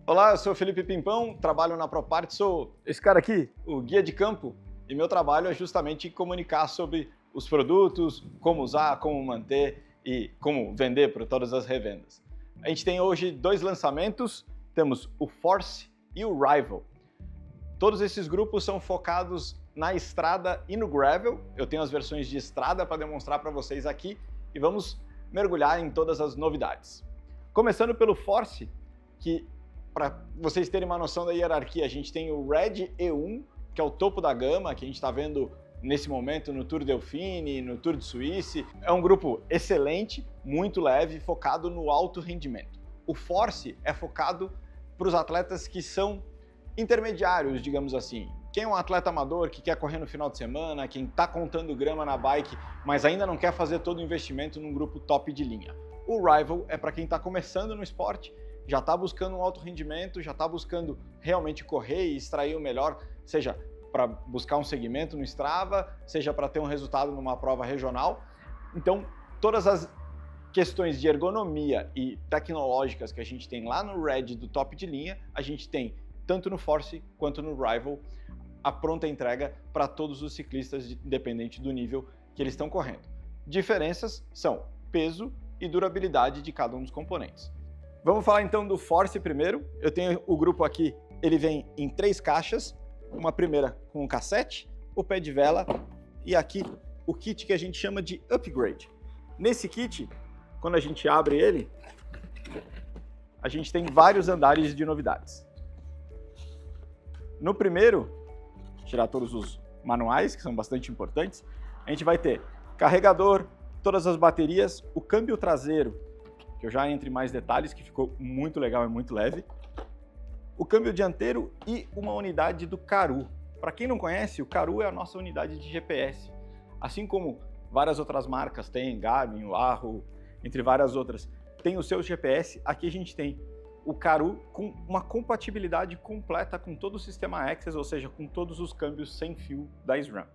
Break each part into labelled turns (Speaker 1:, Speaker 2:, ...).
Speaker 1: Olá, eu sou o Felipe Pimpão, trabalho na ProPart, sou esse cara aqui, o guia de campo, e meu trabalho é justamente comunicar sobre os produtos, como usar, como manter e como vender para todas as revendas. A gente tem hoje dois lançamentos, temos o Force e o Rival. Todos esses grupos são focados na estrada e no gravel. Eu tenho as versões de estrada para demonstrar para vocês aqui e vamos mergulhar em todas as novidades. Começando pelo Force, que para vocês terem uma noção da hierarquia, a gente tem o Red E1, que é o topo da gama, que a gente está vendo nesse momento no Tour Dauphine, no Tour de Suíça. É um grupo excelente, muito leve, focado no alto rendimento. O Force é focado para os atletas que são intermediários, digamos assim. Quem é um atleta amador que quer correr no final de semana, quem está contando grama na bike, mas ainda não quer fazer todo o investimento num grupo top de linha. O Rival é para quem está começando no esporte, já está buscando um alto rendimento, já está buscando realmente correr e extrair o melhor, seja para buscar um segmento no Strava, seja para ter um resultado numa prova regional. Então, todas as questões de ergonomia e tecnológicas que a gente tem lá no Red do top de linha, a gente tem tanto no Force quanto no Rival, a pronta entrega para todos os ciclistas, independente do nível que eles estão correndo. Diferenças são peso e durabilidade de cada um dos componentes. Vamos falar então do Force primeiro. Eu tenho o grupo aqui, ele vem em 3 caixas, uma primeira com o cassete, o pé de vela e aqui o kit que a gente chama de Upgrade. Nesse kit, quando a gente abre ele, a gente tem vários andares de novidades. No primeiro, tirar todos os manuais, que são bastante importantes, a gente vai ter carregador, todas as baterias, o câmbio traseiro, que eu já entro em mais detalhes, que ficou muito legal e muito leve, o câmbio dianteiro e uma unidade do Karoo. Para quem não conhece, o Karoo é a nossa unidade de GPS. Assim como várias outras marcas têm, Garmin, Wahoo, entre várias outras, tem o seu GPS, aqui a gente tem o Karoo com uma compatibilidade completa com todo o sistema Access, ou seja, com todos os câmbios sem fio da SRAM.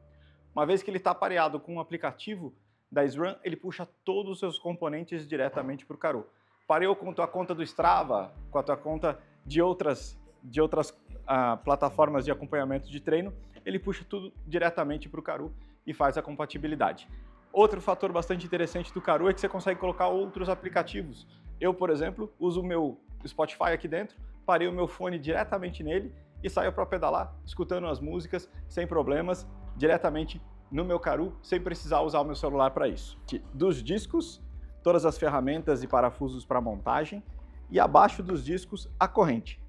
Speaker 1: Uma vez que ele está pareado com o aplicativo da SRAM, ele puxa todos os seus componentes diretamente para o Karoo. Pareou com a tua conta do Strava, com a tua conta de outras plataformas de acompanhamento de treino, ele puxa tudo diretamente para o Karoo e faz a compatibilidade. Outro fator bastante interessante do Karoo é que você consegue colocar outros aplicativos. Eu, por exemplo, uso o meu Spotify aqui dentro, parei o meu fone diretamente nele e saio para pedalar, escutando as músicas sem problemas, diretamente no meu Karoo, sem precisar usar o meu celular para isso. Dos discos, todas as ferramentas e parafusos para montagem e abaixo dos discos, a corrente.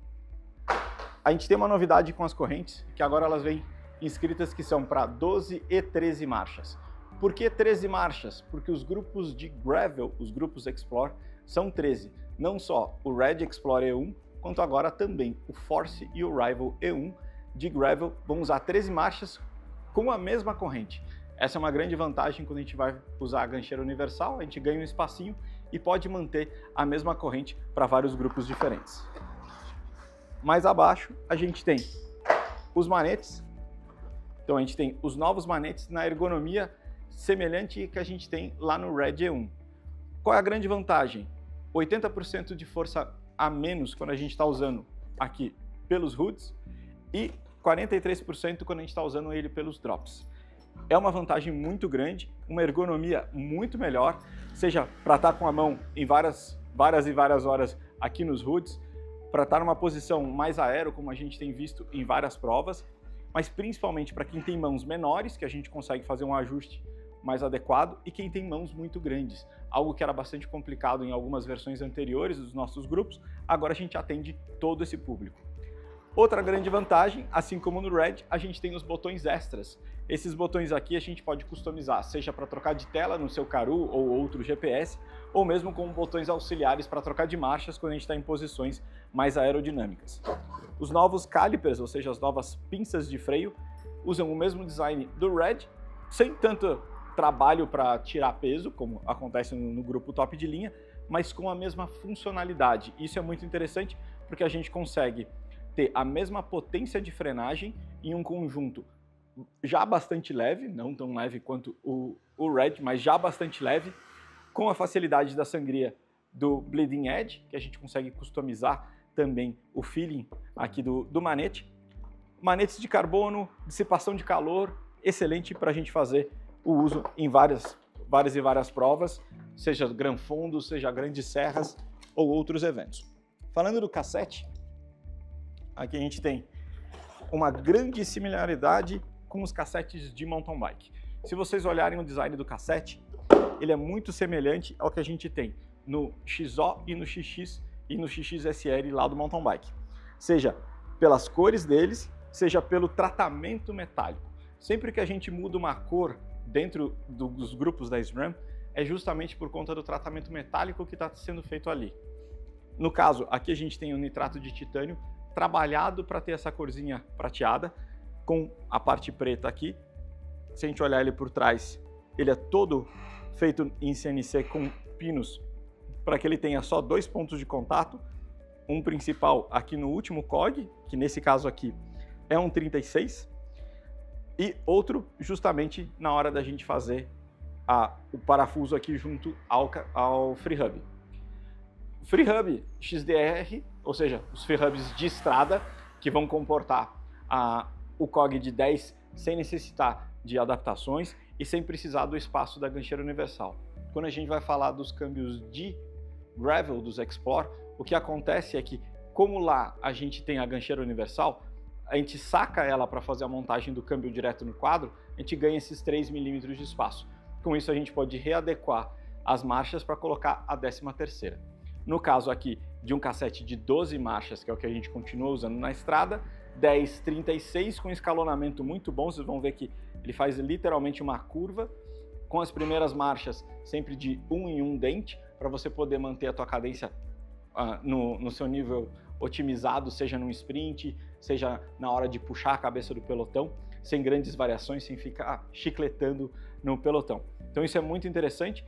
Speaker 1: A gente tem uma novidade com as correntes, que agora elas vêm inscritas que são para 12 e 13 marchas. Por que 13 marchas? Porque os grupos de gravel, os grupos Explore, são 13. Não só o Red Explorer E1, quanto agora também o Force e o Rival E1 de gravel vão usar 13 marchas com a mesma corrente. Essa é uma grande vantagem quando a gente vai usar a gancheira universal, a gente ganha um espacinho e pode manter a mesma corrente para vários grupos diferentes. Mais abaixo a gente tem os manetes. Então a gente tem os novos manetes na ergonomia semelhante que a gente tem lá no Red E1. Qual é a grande vantagem? 80% de força a menos quando a gente está usando aqui pelos hoods e 43% quando a gente está usando ele pelos drops. É uma vantagem muito grande, uma ergonomia muito melhor, seja para estar com a mão em várias horas aqui nos hoods, para estar numa posição mais aero, como a gente tem visto em várias provas, mas principalmente para quem tem mãos menores, que a gente consegue fazer um ajuste mais adequado, e quem tem mãos muito grandes, algo que era bastante complicado em algumas versões anteriores dos nossos grupos, agora a gente atende todo esse público. Outra grande vantagem, assim como no Red, a gente tem os botões extras. Esses botões aqui a gente pode customizar, seja para trocar de tela no seu Karoo ou outro GPS, ou mesmo com botões auxiliares para trocar de marchas quando a gente está em posições mais aerodinâmicas. Os novos calipers, ou seja, as novas pinças de freio, usam o mesmo design do Red, sem tanto trabalho para tirar peso, como acontece no grupo top de linha, mas com a mesma funcionalidade. Isso é muito interessante porque a gente consegue ter a mesma potência de frenagem em um conjunto já bastante leve, não tão leve quanto o Red, mas já bastante leve, com a facilidade da sangria do Bleeding Edge, que a gente consegue customizar também o feeling aqui do manete. Manetes de carbono, dissipação de calor, excelente para a gente fazer o uso em várias provas, seja Gran Fondo, seja grandes serras ou outros eventos. Falando do cassete, aqui a gente tem uma grande similaridade com os cassetes de mountain bike. Se vocês olharem o design do cassete, ele é muito semelhante ao que a gente tem no XO e no XX e no XXSR lá do mountain bike. Seja pelas cores deles, seja pelo tratamento metálico. Sempre que a gente muda uma cor dentro dos grupos da SRAM, é justamente por conta do tratamento metálico que está sendo feito ali. No caso, aqui a gente tem o nitrato de titânio trabalhado para ter essa corzinha prateada, com a parte preta aqui. Se a gente olhar ele por trás, ele é todo feito em CNC com pinos, para que ele tenha só 2 pontos de contato, um principal aqui no último cog, que nesse caso aqui é um 36, e outro justamente na hora da gente fazer o parafuso aqui junto ao Free Hub. Free Hub XDR, ou seja, os Free Hubs de estrada, que vão comportar o cog de 10 sem necessitar de adaptações e sem precisar do espaço da gancheira universal. Quando a gente vai falar dos câmbios de gravel, dos Explore, o que acontece é que, como lá a gente tem a gancheira universal, a gente saca ela para fazer a montagem do câmbio direto no quadro, a gente ganha esses 3 milímetros de espaço. Com isso a gente pode readequar as marchas para colocar a 13ª. No caso aqui de um cassete de 12 marchas, que é o que a gente continua usando na estrada, 10/36 com escalonamento muito bom, vocês vão ver que ele faz literalmente uma curva, com as primeiras marchas sempre de 1 em 1 dente, para você poder manter a tua cadência no seu nível otimizado, seja num sprint, seja na hora de puxar a cabeça do pelotão, sem grandes variações, sem ficar chicletando no pelotão. Então isso é muito interessante,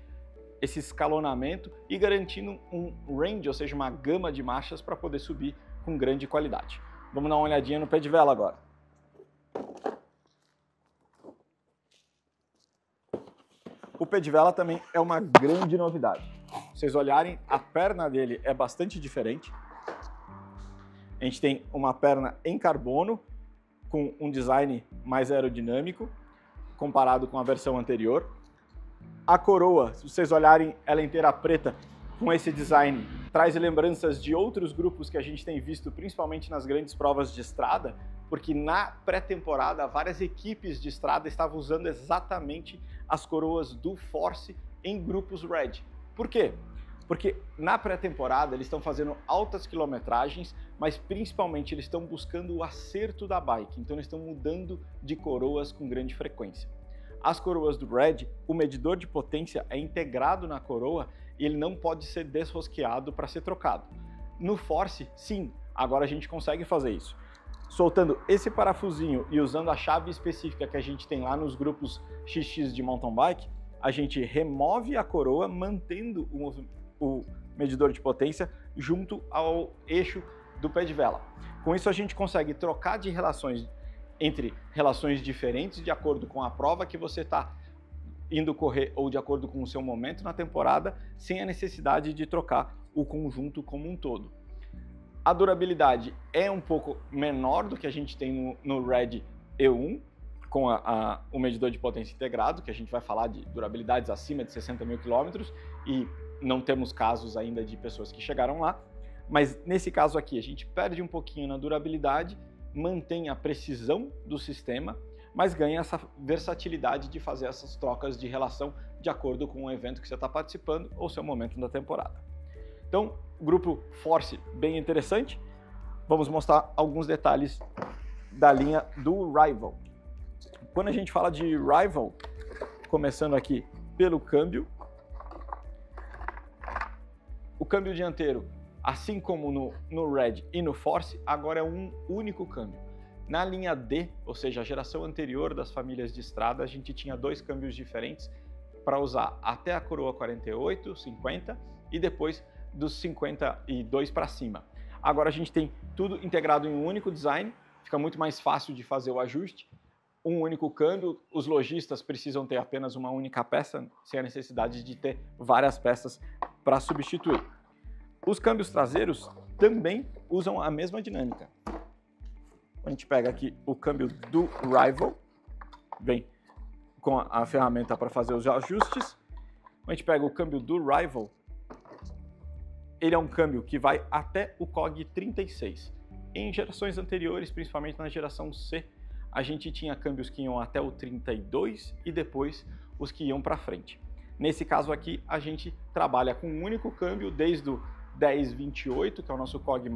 Speaker 1: esse escalonamento e garantindo um range, ou seja, uma gama de marchas para poder subir com grande qualidade. Vamos dar uma olhadinha no pé de vela agora. O pé de vela também é uma grande novidade. Se vocês olharem, a perna dele é bastante diferente. A gente tem uma perna em carbono, com um design mais aerodinâmico, comparado com a versão anterior. A coroa, se vocês olharem, ela é inteira preta, com esse design, traz lembranças de outros grupos que a gente tem visto, principalmente nas grandes provas de estrada, porque na pré-temporada, várias equipes de estrada estavam usando exatamente as coroas do Force em grupos Red. Por quê? Porque na pré-temporada eles estão fazendo altas quilometragens, mas principalmente eles estão buscando o acerto da bike, então eles estão mudando de coroas com grande frequência. As coroas do Red, o medidor de potência é integrado na coroa e ele não pode ser desrosqueado para ser trocado. No Force, sim, agora a gente consegue fazer isso. Soltando esse parafusinho e usando a chave específica que a gente tem lá nos grupos XX de mountain bike, a gente remove a coroa mantendo o medidor de potência junto ao eixo do pé de vela. Com isso a gente consegue trocar de relações entre relações diferentes de acordo com a prova que você está indo correr ou de acordo com o seu momento na temporada, sem a necessidade de trocar o conjunto como um todo. A durabilidade é um pouco menor do que a gente tem no Red E1, com o medidor de potência integrado, que a gente vai falar de durabilidades acima de 60 mil quilômetros, e não temos casos ainda de pessoas que chegaram lá, mas nesse caso aqui a gente perde um pouquinho na durabilidade, mantém a precisão do sistema, mas ganha essa versatilidade de fazer essas trocas de relação de acordo com o evento que você está participando ou seu momento da temporada. Então, grupo Force bem interessante. Vamos mostrar alguns detalhes da linha do Rival. Quando a gente fala de Rival, começando aqui pelo câmbio, o câmbio dianteiro, assim como no Red e no Force, agora é um único câmbio. Na linha D, ou seja, a geração anterior das famílias de estrada, a gente tinha 2 câmbios diferentes para usar até a coroa 48, 50 e depois dos 52 para cima. Agora a gente tem tudo integrado em um único design, fica muito mais fácil de fazer o ajuste, um único câmbio, os lojistas precisam ter apenas uma única peça, sem a necessidade de ter várias peças para substituir. Os câmbios traseiros também usam a mesma dinâmica. A gente pega aqui o câmbio do Rival, vem com a ferramenta para fazer os ajustes. A gente pega o câmbio do Rival, ele é um câmbio que vai até o COG 36. Em gerações anteriores, principalmente na geração C, a gente tinha câmbios que iam até o 32 e depois os que iam para frente. Nesse caso aqui, a gente trabalha com um único câmbio desde o 1028, que é o nosso COG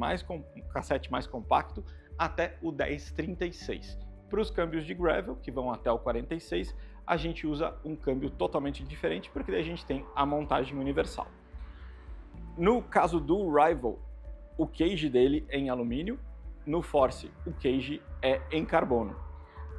Speaker 1: cassete mais compacto, até o 1036. Para os câmbios de gravel, que vão até o 46, a gente usa um câmbio totalmente diferente, porque daí a gente tem a montagem universal. No caso do Rival, o cage dele é em alumínio, no Force o cage é em carbono.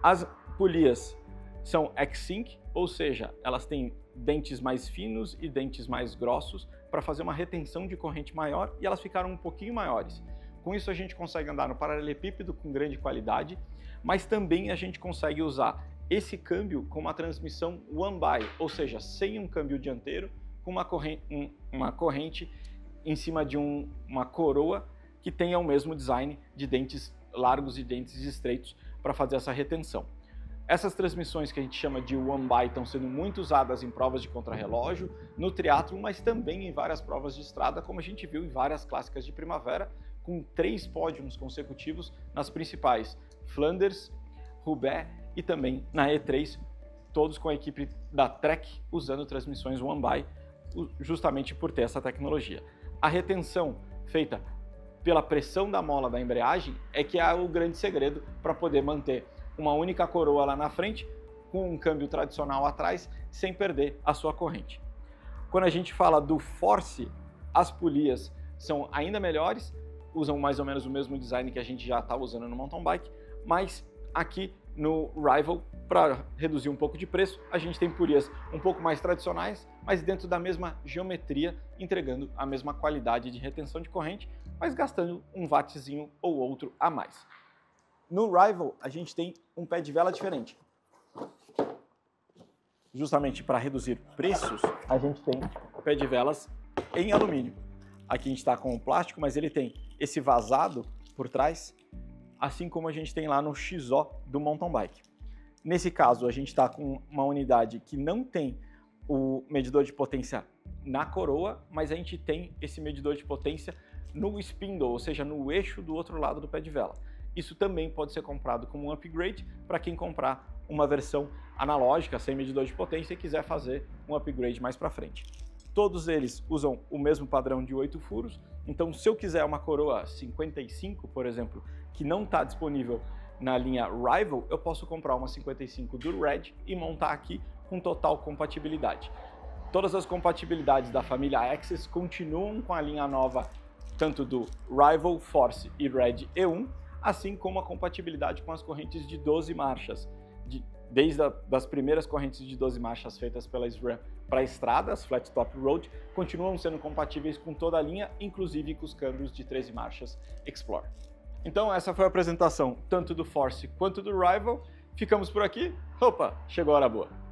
Speaker 1: As polias são X-Sync, ou seja, elas têm dentes mais finos e dentes mais grossos para fazer uma retenção de corrente maior, e elas ficaram um pouquinho maiores. Com isso a gente consegue andar no paralelepípedo com grande qualidade, mas também a gente consegue usar esse câmbio com uma transmissão one-by, ou seja, sem um câmbio dianteiro, com uma corrente em cima de uma coroa que tenha o mesmo design de dentes largos e dentes estreitos para fazer essa retenção. Essas transmissões que a gente chama de one-by estão sendo muito usadas em provas de contrarrelógio, no triatlo, mas também em várias provas de estrada, como a gente viu em várias clássicas de primavera, com 3 pódios consecutivos nas principais Flanders, Roubaix e também na E3, todos com a equipe da Trek usando transmissões one-by, justamente por ter essa tecnologia. A retenção feita pela pressão da mola da embreagem é que é o grande segredo para poder manter uma única coroa lá na frente, com um câmbio tradicional atrás, sem perder a sua corrente. Quando a gente fala do Force, as polias são ainda melhores, usam mais ou menos o mesmo design que a gente já está usando no mountain bike, mas aqui no Rival, para reduzir um pouco de preço, a gente tem polias um pouco mais tradicionais, mas dentro da mesma geometria, entregando a mesma qualidade de retenção de corrente, mas gastando um wattzinho ou outro a mais. No Rival, a gente tem um pé de vela diferente. Justamente para reduzir preços, a gente tem pé de velas em alumínio. Aqui a gente está com o plástico, mas ele tem esse vazado por trás, assim como a gente tem lá no XO do mountain bike. Nesse caso, a gente está com uma unidade que não tem o medidor de potência na coroa, mas a gente tem esse medidor de potência no spindle, ou seja, no eixo do outro lado do pé de vela. Isso também pode ser comprado como um upgrade para quem comprar uma versão analógica, sem medidor de potência, e quiser fazer um upgrade mais para frente. Todos eles usam o mesmo padrão de 8 furos, então se eu quiser uma coroa 55, por exemplo, que não está disponível na linha Rival, eu posso comprar uma 55 do Red e montar aqui com total compatibilidade. Todas as compatibilidades da família Axis continuam com a linha nova, tanto do Rival, Force e Red E1, assim como a compatibilidade com as correntes de 12 marchas, desde das primeiras correntes de 12 marchas feitas pela SRAM para estradas, Flat Top Road, continuam sendo compatíveis com toda a linha, inclusive com os câmbios de 13 marchas Explore. Então essa foi a apresentação tanto do Force quanto do Rival. Ficamos por aqui. Opa, chegou a hora boa!